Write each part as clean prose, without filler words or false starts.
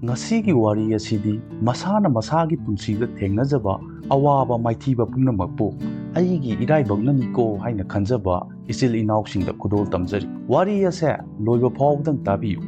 ꯉꯁꯤꯒꯤ ꯋꯥꯔꯤ ꯑꯁꯤꯗꯤ ꯃꯁꯥꯅ ꯃꯁꯥꯒꯤ ꯄꯨꯟꯁꯤꯗ ꯊꯦꯡꯅꯖꯕ ꯑꯋꯥꯕ ꯃꯥꯏꯊꯤꯕ ꯄꯨꯝꯅꯃꯛꯄꯨ ꯑꯩꯒꯤ ꯏꯔꯥꯏꯕꯛꯅꯅꯤꯀꯣ ꯍꯥꯏꯅ ꯈꯟꯖꯕ ꯏꯆꯤꯜ ꯏꯅꯥꯎꯁꯤꯡꯗ ꯈꯨꯗꯣꯜ ꯇꯝꯖꯔꯤ꯫ ꯋꯥꯔꯤ ꯑꯁꯦ ꯂꯣꯏꯕ ꯐꯥꯎꯕꯗꯪ ꯇꯥꯕꯤꯌꯨ꯫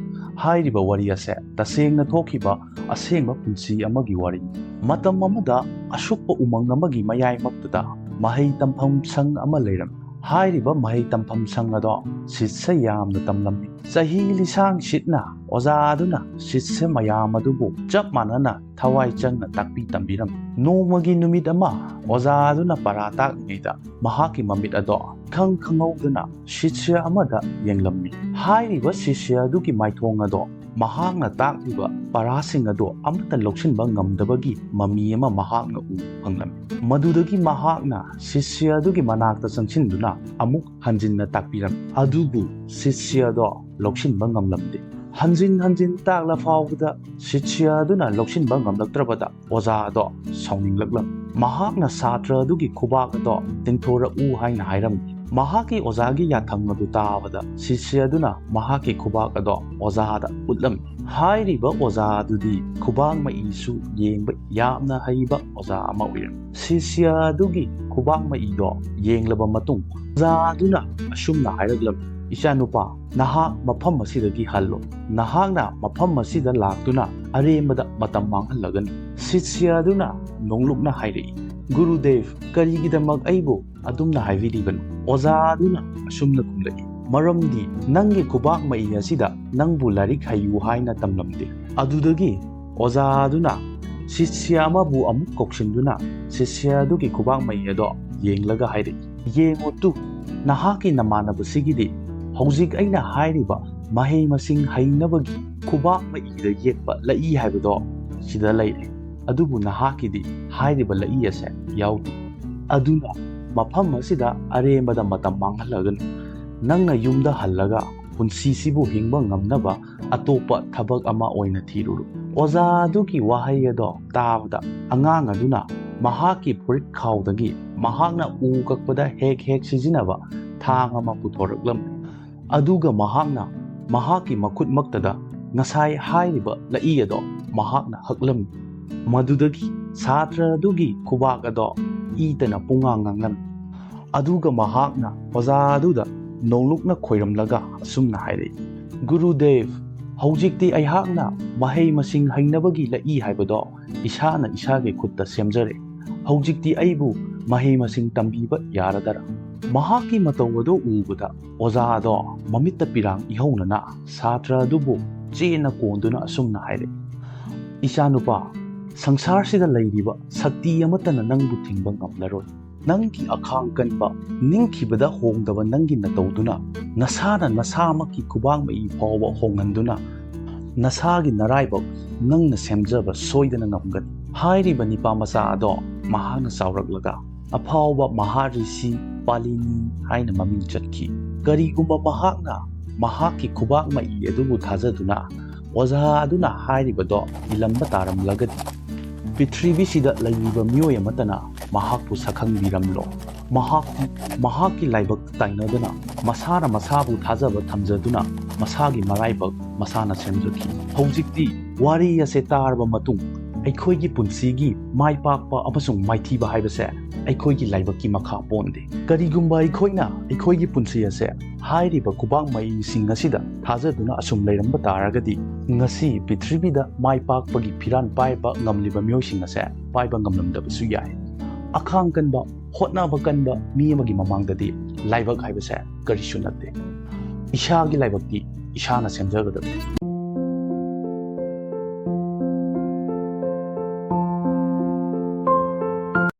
ꯍꯥꯏꯔꯤꯕ ꯋꯥꯔꯤ ꯑꯁꯦ ꯇꯁꯦꯡꯅ ꯊꯣꯛꯈꯤꯕ ꯑꯁꯦꯡꯕ ꯄꯨꯟꯁꯤ ꯑꯃꯒꯤ ꯋꯥꯔꯤꯅꯤ꯫ ꯃꯇꯝ ꯑꯃꯗ ꯑꯁꯨꯛꯄ ꯎꯃꯪ ꯑꯃꯒꯤ ꯃꯌꯥꯏꯃꯛꯇꯗ ꯃꯍꯩ ꯇꯝꯐꯝ ꯁꯪ ꯑꯃ ꯂꯩꯔꯝꯃꯤ꯫ ꯍꯥꯏꯔꯤꯕ ꯃꯍꯩ ꯇꯝꯐꯝ ꯁꯪ ꯑꯗꯣ ꯁꯤꯠꯁꯦ ꯌꯥꯝꯅ ꯇꯝꯂꯝꯃꯤ꯫ ꯆꯍꯤ ꯂꯤꯁꯥꯡ ꯁꯤꯠꯅ ꯑꯣꯖꯥ ꯑꯗꯨꯅ ꯁꯤꯠꯁꯦ ꯃꯌꯥꯝ ꯑꯗꯨꯕꯨ ꯆꯞ ꯃꯥꯟꯅꯅ ꯊꯋꯥꯏ ꯆꯪꯅ ꯇꯥꯛꯄꯤ ꯇꯝꯕꯤꯔꯝꯃꯤ꯫ ꯅꯣꯡꯃꯒꯤ ꯅꯨꯃꯤꯠ ꯑꯃ ꯑꯣꯖꯥ ꯑꯗꯨꯅ ꯄꯔꯥ ꯇꯥꯛꯂꯤꯉꯩꯗ ꯃꯍꯥꯛꯀꯤ ꯃꯃꯤꯠ ꯑꯗꯣ ꯏꯈꯪ ꯈꯪꯍꯧꯗꯅ ꯁꯤꯠꯁ꯭ꯌ ꯑꯃꯗ ꯌꯦꯡꯂꯝꯃꯤ꯫ ꯍꯥꯏꯔꯤꯕ ꯁꯤꯠꯁ꯭ꯌ ꯑꯗꯨꯒꯤ ꯃꯥꯏꯊꯣꯡ ꯑꯗꯣ ꯃꯍꯥꯛꯅ ꯇꯥꯛꯂꯤꯕ ꯄꯔꯥꯁꯤꯡ ꯑꯗꯣ ꯑꯃꯠꯇ ꯂꯧꯁꯤꯟꯕ ꯉꯝꯗꯕꯒꯤ ꯃꯃꯤ ꯑꯃ ꯃꯍꯥꯛꯅ ꯎꯕ ꯐꯪꯂꯝꯃꯤ꯫ ꯃꯗꯨꯗꯒꯤ ꯃꯍꯥꯛꯅ ꯁꯤꯠꯁ꯭ꯌ ꯑꯗꯨꯒꯤ ꯃꯅꯥꯛꯇ ꯆꯪꯁꯤꯟꯗꯨꯅ ꯑꯃꯨꯛ ꯍꯟꯖꯤꯟꯅ ꯇꯥꯛꯄꯤꯔꯝꯃꯤ꯫ ꯑꯗꯨꯕꯨ ꯁꯤꯠꯁ꯭ꯌ ꯑꯗꯣ ꯂꯧꯁꯤꯟꯕ ꯉꯝꯂꯝꯗꯦ꯫ ꯍꯟꯖꯤꯟ ꯍꯟꯖꯤꯟ ꯇꯥꯛꯂ ꯐꯥꯎꯕꯗ ꯁꯤꯠꯁ꯭ꯌ ꯑꯗꯨꯅ ꯂꯧꯁꯤꯟꯕ ꯉꯝꯂꯛꯇ꯭ꯔꯕꯗ ꯑꯣꯖꯥ ꯑꯗꯣ ꯁꯥꯎꯅꯤꯡꯂꯛꯂꯝꯃꯤ꯫ ꯃꯍꯥꯛꯅ ꯁꯥꯇ꯭ꯔ ꯑꯗꯨꯒꯤ ꯈꯨꯕꯥꯛ ꯑꯗꯣ ꯇꯤꯡꯊꯣꯔꯛꯎ ꯍꯥꯏꯅ ꯍꯥꯏꯔꯝꯃꯤ꯫ ꯃꯍꯥꯛꯀꯤ ꯑꯣꯖꯥꯒꯤ ꯌꯥꯊꯪ ꯑꯗꯨ ꯇꯥꯕꯗ ꯁꯤꯠꯁ꯭ꯌ ꯑꯗꯨꯅ ꯃꯍꯥꯛꯀꯤ ꯈꯨꯕꯥꯛ ꯑꯗꯣ ꯑꯣꯖꯥꯗ ꯎꯠꯂꯝꯃꯤ꯫ ꯍꯥꯏꯔꯤꯕ ꯑꯣꯖꯥ ꯑꯗꯨꯗꯤ ꯈꯨꯕꯥꯛ ꯃꯏꯁꯨ ꯌꯦꯡꯕ ꯌꯥꯝꯅ ꯍꯩꯕ ꯑꯣꯖꯥ ꯑꯃ ꯑꯣꯏꯔꯝꯃꯤ꯫ ꯁꯤꯠꯁ꯭ꯌ ꯑꯗꯨꯒꯤ ꯈꯨꯕꯥꯛ ꯃꯏꯗꯣ ꯌꯦꯡꯂꯕ ꯃꯇꯨꯡ ꯑꯣꯖꯥ ꯑꯗꯨꯅ ꯑꯁꯨꯝꯅ ꯍꯥꯏꯔꯛꯂꯝꯃꯤ, "ꯏꯆꯥꯅꯨꯄꯥ, ꯅꯍꯥꯛ ꯃꯐꯝ ꯑꯁꯤꯗꯒꯤ ꯍꯜꯂꯣ꯫ ꯅꯍꯥꯛꯅ ꯃꯐꯝ ꯑꯁꯤꯗ ꯂꯥꯛꯇꯨꯅ ꯑꯔꯦꯝꯕꯗ ꯃꯇꯝ ꯃꯥꯡꯍꯜꯂꯒꯅꯤ꯫" ꯁꯤꯠꯁ꯭ꯌ ꯑꯗꯨꯅ ꯅꯣꯡꯂꯨꯛꯅ ꯍꯥꯏꯔꯛꯏ, "ꯒꯨꯔꯨꯗꯦꯕ, ꯀꯔꯤꯒꯤꯗꯃꯛ ꯑꯩꯕꯨ ꯑꯗꯨꯝꯅ ꯍꯥꯏꯕꯤꯔꯤꯕꯅꯣ?" ꯑꯣꯖꯥ ꯑꯗꯨꯅ ꯑꯁꯨꯝꯅ ꯈꯨꯝꯂꯛꯏ, "ꯃꯔꯝꯗꯤ ꯅꯪꯒꯤ ꯈꯨꯕꯥꯛ ꯃꯏ ꯑꯁꯤꯗ ꯅꯪꯕꯨ ꯂꯥꯏꯔꯤꯛ ꯍꯩꯌꯨ ꯍꯥꯏꯅ ꯇꯝꯂꯝꯗꯦ꯫" ꯑꯗꯨꯗꯒꯤ ꯑꯣꯖꯥ ꯑꯗꯨꯅ ꯁꯤꯠꯁ꯭ꯌ ꯑꯃꯕꯨ ꯑꯃꯨꯛ ꯀꯧꯁꯤꯟꯗꯨꯅ ꯁꯤꯠꯁ꯭ꯌ ꯑꯗꯨꯒꯤ ꯈꯨꯕꯥꯛ ꯃꯏ ꯑꯗꯣ ꯌꯦꯡꯂꯒ ꯍꯥꯏꯔꯛꯏ, "ꯌꯦꯡꯉꯨ ꯇꯨ, ꯅꯍꯥꯛꯀꯤ ꯅꯃꯥꯟꯅꯕꯁꯤꯒꯤꯗꯤ ꯍꯧꯖꯤꯛ ꯑꯩꯅ ꯍꯥꯏꯔꯤꯕ ꯃꯍꯩ ꯃꯁꯤꯡ ꯍꯩꯅꯕꯒꯤ ꯈꯨꯕꯥꯛ ꯃꯏꯗ ꯌꯦꯛꯄ ꯂꯏ ꯍꯥꯏꯕꯗꯣ ꯁꯤꯗ ꯂꯩꯔꯦ꯫ ꯑꯗꯨꯕꯨ ꯅꯍꯥꯛꯀꯤꯗꯤ ꯍꯥꯏꯔꯤꯕ ꯂꯏ ꯑꯁꯦ ꯌꯥꯎꯗꯦ꯫ ꯑꯗꯨꯅ ꯃꯐꯝ ꯑꯁꯤꯗ ꯑꯔꯦꯝꯕꯗ ꯃꯇꯝ ꯃꯥꯡꯍꯜꯂꯒꯅꯨ꯫ ꯅꯪꯅ ꯌꯨꯝꯗ ꯍꯜꯂꯒ ꯄꯨꯟꯁꯤꯁꯤꯕꯨ ꯍꯤꯡꯕ ꯉꯝꯅꯕ ꯑꯇꯣꯞꯄ ꯊꯕꯛ ꯑꯃ ꯑꯣꯏꯅ ꯊꯤꯔꯨꯔꯣ." ꯑꯣꯖꯥ ꯑꯗꯨꯒꯤ ꯋꯥꯍꯩ ꯑꯗꯣ ꯇꯥꯕꯗ ꯑꯉꯥꯡ ꯑꯗꯨꯅ ꯃꯍꯥꯛꯀꯤ ꯐꯨꯔꯤꯠ ꯈꯥꯎꯗꯒꯤ ꯃꯍꯥꯛꯅ ꯎ ꯀꯛꯄꯗ ꯍꯦꯛ ꯍꯦꯛ ꯁꯤꯖꯤꯟꯅꯕ ꯊꯥꯡ ꯑꯃ ꯄꯨꯊꯣꯔꯛꯂꯝꯃꯤ꯫ ꯑꯗꯨꯒ ꯃꯍꯥꯛꯅ ꯃꯍꯥꯛꯀꯤ ꯃꯈꯨꯠꯃꯛꯇꯗ ꯉꯁꯥꯏ ꯍꯥꯏꯔꯤꯕ ꯂꯏ ꯑꯗꯣ ꯃꯍꯥꯛꯅ ꯍꯛꯂꯝꯃꯤ꯫ ꯃꯗꯨꯗꯒꯤ ꯁꯥꯇ꯭ꯔ ꯑꯗꯨꯒꯤ ꯈꯨꯕꯥꯛ ꯑꯗꯣ ꯏꯇꯅ ꯄꯨꯡꯉꯥꯡ ꯉꯥꯡꯂꯝꯃꯤ꯫ ꯑꯗꯨꯒ ꯃꯍꯥꯛꯅ ꯑꯣꯖꯥ ꯑꯗꯨꯗ ꯅꯣꯡꯂꯨꯛꯅ ꯈꯣꯏꯔꯝꯂꯒ ꯑꯁꯨꯝꯅ ꯍꯥꯏꯔꯛꯏ, "ꯒꯨꯔꯨꯗꯦꯕ, ꯍꯧꯖꯤꯛꯇꯤ ꯑꯩꯍꯥꯛꯅ ꯃꯍꯩ ꯃꯁꯤꯡ ꯍꯩꯅꯕꯒꯤ ꯂꯏ ꯍꯥꯏꯕꯗꯣ ꯏꯁꯥꯅ ꯏꯁꯥꯒꯤ ꯈꯨꯠꯇ ꯁꯦꯝꯖꯔꯦ꯫ ꯍꯧꯖꯤꯛꯇꯤ ꯑꯩꯕꯨ ꯃꯍꯩ ꯃꯁꯤꯡ ꯇꯝꯕꯤꯕ ꯌꯥꯔꯗꯔꯥ?" ꯃꯍꯥꯛꯀꯤ ꯃꯇꯧ ꯑꯗꯨ ꯎꯕꯗ ꯑꯣꯖꯥ ꯑꯗꯣ ꯃꯃꯤꯠꯇ ꯄꯤꯔꯥꯡ ꯏꯍꯧꯅꯅ ꯁꯥꯇ꯭ꯔ ꯑꯗꯨꯕꯨ ꯆꯦꯠꯅ ꯀꯣꯟꯗꯨꯅ ꯑꯁꯨꯝꯅ ꯍꯥꯏꯔꯛꯏ, "ꯏꯆꯥꯅꯨꯄꯥ, ꯁꯪꯁꯥꯔꯁꯤꯗ ꯂꯩꯔꯤꯕ ꯁꯛꯇꯤ ꯑꯃꯠꯇꯅ ꯅꯪꯕꯨ ꯊꯤꯡꯕ ꯉꯝꯂꯔꯣꯏ꯫ ꯅꯪꯒꯤ ꯑꯈꯥꯡ ꯀꯟꯕ, ꯅꯤꯡꯈꯤꯕꯗ ꯍꯣꯡꯗꯕ ꯅꯪꯒꯤ ꯅꯇꯧꯗꯨꯅ ꯅꯁꯥꯅ ꯅꯁꯥꯃꯛꯀꯤ ꯈꯨꯕꯥꯛ ꯃꯏ ꯐꯥꯎꯕ ꯍꯣꯡꯍꯟꯗꯨꯅ ꯅꯁꯥꯒꯤ ꯅꯔꯥꯏꯕꯛ ꯅꯪꯅ ꯁꯦꯝꯖꯕ ꯁꯣꯏꯗꯅ ꯉꯝꯒꯅꯤ." ꯍꯥꯏꯔꯤꯕ ꯅꯤꯄꯥꯃꯆꯥ ꯑꯗꯣ ꯃꯍꯥꯛꯅ ꯆꯥꯎꯔꯛꯂꯒ ꯑꯐꯥꯎꯕ ꯃꯍꯥꯔꯤꯁꯤ ꯄꯥꯂꯤꯅꯤ ꯍꯥꯏꯅ ꯃꯃꯤꯡ ꯆꯠꯈꯤ꯫ ꯀꯔꯤꯒꯨꯝꯕ ꯃꯍꯥꯛꯅ ꯃꯍꯥꯛꯀꯤ ꯈꯨꯕꯥꯛ ꯃꯏ ꯑꯗꯨꯕꯨ ꯊꯥꯖꯗꯨꯅ ꯑꯣꯖꯥ ꯑꯗꯨꯅ ꯍꯥꯏꯔꯤꯕꯗꯣ ꯏꯂꯝꯕ ꯇꯥꯔꯝꯂꯒꯗꯤ ꯄ꯭ꯔꯤꯊꯤꯕꯤꯁꯤꯗ ꯂꯩꯔꯤꯕ ꯃꯤꯑꯣꯏ ꯑꯃꯠꯇꯅ ꯃꯍꯥꯛꯄꯨ ꯁꯛꯈꯪꯕꯤꯔꯝꯂꯣꯏ꯫ ꯃꯍꯥꯛꯇꯤ ꯃꯍꯥꯛꯀꯤ ꯂꯥꯏꯕꯛꯇ ꯇꯥꯏꯅꯗꯨꯅ ꯃꯁꯥꯅ ꯃꯁꯥꯕꯨ ꯊꯥꯖꯕ ꯊꯝꯖꯗꯨꯅ ꯃꯁꯥꯒꯤ ꯃꯔꯥꯏꯕꯛ ꯃꯁꯥꯅ ꯁꯦꯝꯖꯈꯤ꯫ ꯍꯧꯖꯤꯛꯇꯤ ꯋꯥꯔꯤ ꯑꯁꯦ ꯇꯥꯔꯕ ꯃꯇꯨꯡ ꯑꯩꯈꯣꯏꯒꯤ ꯄꯨꯟꯁꯤꯒꯤ ꯃꯥꯏ ꯄꯥꯛꯄ ꯑꯃꯁꯨꯡ ꯃꯥꯏꯊꯤꯕ ꯍꯥꯏꯕꯁꯦ ꯑꯩꯈꯣꯏꯒꯤ ꯂꯥꯏꯕꯛꯀꯤ ꯃꯈꯥ ꯄꯣꯟꯗꯦ꯫ ꯀꯔꯤꯒꯨꯝꯕ ꯑꯩꯈꯣꯏꯅ ꯑꯩꯈꯣꯏꯒꯤ ꯄꯨꯟꯁꯤ ꯑꯁꯦ ꯍꯥꯏꯔꯤꯕ ꯈꯨꯕꯥꯛ ꯃꯏꯁꯤꯡ ꯑꯁꯤꯗ ꯊꯥꯖꯗꯨꯅ ꯑꯁꯨꯝ ꯂꯩꯔꯝꯕ ꯇꯥꯔꯒꯗꯤ ꯉꯁꯤ ꯄ꯭ꯔꯤꯊꯤꯕꯤꯗ ꯃꯥꯏ ꯄꯥꯛꯄꯒꯤ ꯐꯤꯔꯥꯜ ꯄꯥꯏꯕ ꯉꯝꯂꯤꯕ ꯃꯤꯑꯣꯏꯁꯤꯡ ꯑꯁꯦ ꯄꯥꯏꯕ ꯉꯝꯂꯝꯗꯕꯁꯨ ꯌꯥꯏ꯫ ꯑꯈꯥꯡ ꯀꯟꯕ, ꯍꯣꯠꯅꯕ ꯀꯟꯕ ꯃꯤ ꯑꯃꯒꯤ ꯃꯃꯥꯡꯗꯗꯤ ꯂꯥꯏꯕꯛ ꯍꯥꯏꯕꯁꯦ ꯀꯔꯤꯁꯨ ꯅꯠꯇꯦ꯫ ꯏꯁꯥꯒꯤ ꯂꯥꯏꯕꯛꯇꯤ ꯏꯁꯥꯅ ꯁꯦꯝꯖꯒꯗꯕꯅꯤ꯫